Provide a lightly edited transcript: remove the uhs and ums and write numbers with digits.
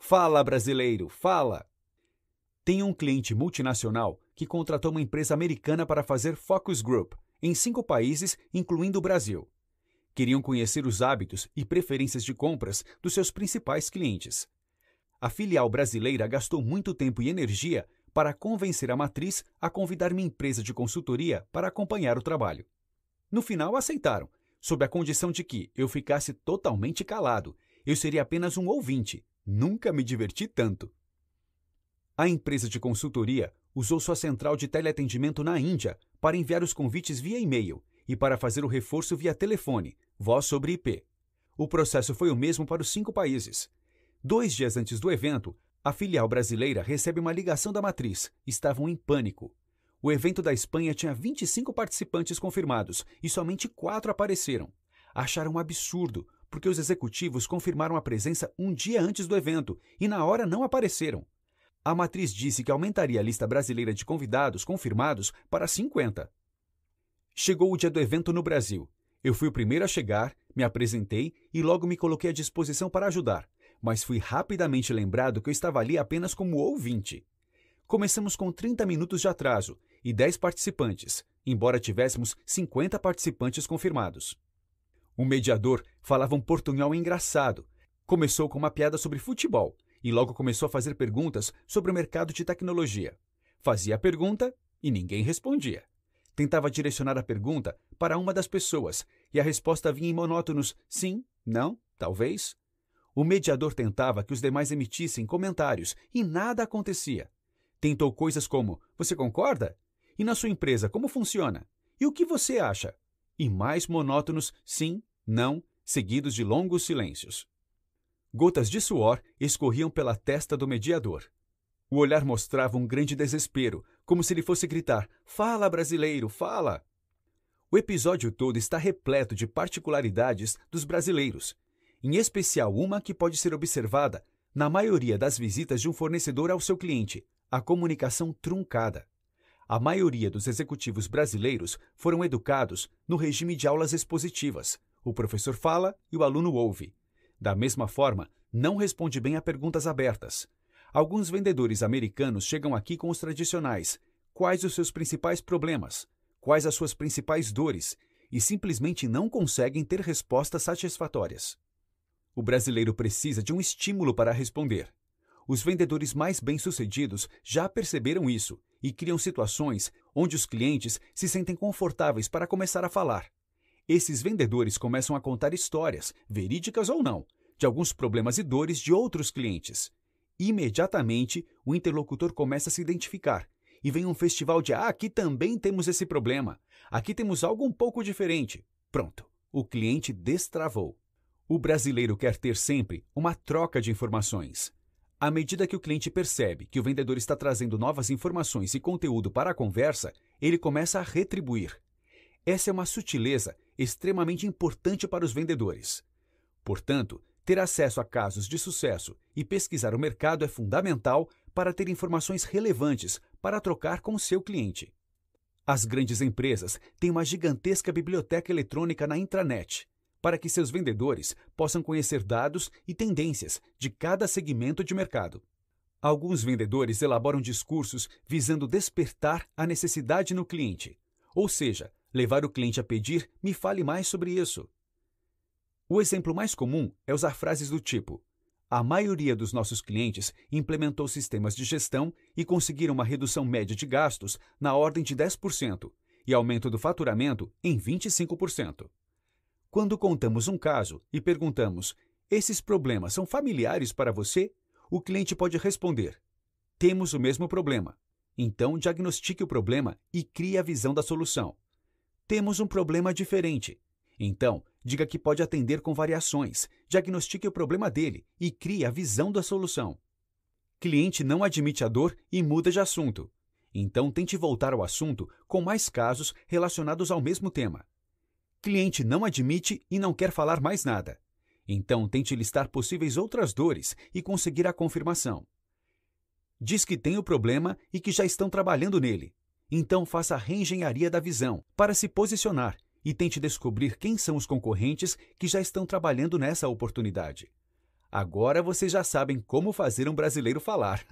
Fala, brasileiro, fala! Tenho um cliente multinacional que contratou uma empresa americana para fazer focus group em 5 países, incluindo o Brasil. Queriam conhecer os hábitos e preferências de compras dos seus principais clientes. A filial brasileira gastou muito tempo e energia para convencer a matriz a convidar minha empresa de consultoria para acompanhar o trabalho. No final, aceitaram, sob a condição de que eu ficasse totalmente calado. Eu seria apenas um ouvinte. Nunca me diverti tanto. A empresa de consultoria usou sua central de teleatendimento na Índia para enviar os convites via e-mail e para fazer o reforço via telefone, voz sobre IP. O processo foi o mesmo para os 5 países. 2 dias antes do evento, a filial brasileira recebe uma ligação da matriz. Estavam em pânico. O evento da Espanha tinha 25 participantes confirmados e somente 4 apareceram. Acharam um absurdo, porque os executivos confirmaram a presença um dia antes do evento e na hora não apareceram. A matriz disse que aumentaria a lista brasileira de convidados confirmados para 50. Chegou o dia do evento no Brasil. Eu fui o primeiro a chegar, me apresentei e logo me coloquei à disposição para ajudar, mas fui rapidamente lembrado que eu estava ali apenas como ouvinte. Começamos com 30 minutos de atraso e 10 participantes, embora tivéssemos 50 participantes confirmados. O mediador falava um portunhol engraçado. Começou com uma piada sobre futebol e logo começou a fazer perguntas sobre o mercado de tecnologia. Fazia a pergunta e ninguém respondia. Tentava direcionar a pergunta para uma das pessoas e a resposta vinha em monótonos sim, não, talvez. O mediador tentava que os demais emitissem comentários e nada acontecia. Tentou coisas como: você concorda? E na sua empresa, como funciona? E o que você acha? E mais monótonos sim, não, seguidos de longos silêncios. Gotas de suor escorriam pela testa do mediador. O olhar mostrava um grande desespero, como se ele fosse gritar: fala, brasileiro, fala! O episódio todo está repleto de particularidades dos brasileiros, em especial uma que pode ser observada na maioria das visitas de um fornecedor ao seu cliente: a comunicação truncada. A maioria dos executivos brasileiros foram educados no regime de aulas expositivas. O professor fala e o aluno ouve. Da mesma forma, não responde bem a perguntas abertas. Alguns vendedores americanos chegam aqui com os tradicionais: quais os seus principais problemas? Quais as suas principais dores? E simplesmente não conseguem ter respostas satisfatórias. O brasileiro precisa de um estímulo para responder. Os vendedores mais bem-sucedidos já perceberam isso e criam situações onde os clientes se sentem confortáveis para começar a falar. Esses vendedores começam a contar histórias, verídicas ou não, de alguns problemas e dores de outros clientes. Imediatamente, o interlocutor começa a se identificar e vem um festival de aqui também temos esse problema, aqui temos algo um pouco diferente. Pronto, o cliente destravou. O brasileiro quer ter sempre uma troca de informações. À medida que o cliente percebe que o vendedor está trazendo novas informações e conteúdo para a conversa, ele começa a retribuir. Essa é uma sutileza extremamente importante para os vendedores. Portanto, ter acesso a casos de sucesso e pesquisar o mercado é fundamental para ter informações relevantes para trocar com o seu cliente. As grandes empresas têm uma gigantesca biblioteca eletrônica na intranet, para que seus vendedores possam conhecer dados e tendências de cada segmento de mercado. Alguns vendedores elaboram discursos visando despertar a necessidade no cliente, ou seja, levar o cliente a pedir: me fale mais sobre isso. O exemplo mais comum é usar frases do tipo: a maioria dos nossos clientes implementou sistemas de gestão e conseguiram uma redução média de gastos na ordem de 10% e aumento do faturamento em 25%. Quando contamos um caso e perguntamos: esses problemas são familiares para você? O cliente pode responder: temos o mesmo problema. Então, diagnostique o problema e crie a visão da solução. Temos um problema diferente. Então, diga que pode atender com variações, diagnostique o problema dele e crie a visão da solução. Cliente não admite a dor e muda de assunto. Então, tente voltar ao assunto com mais casos relacionados ao mesmo tema. Cliente não admite e não quer falar mais nada. Então, tente listar possíveis outras dores e conseguir a confirmação. Diz que tem o problema e que já estão trabalhando nele. Então, faça a reengenharia da visão para se posicionar e tente descobrir quem são os concorrentes que já estão trabalhando nessa oportunidade. Agora vocês já sabem como fazer um brasileiro falar.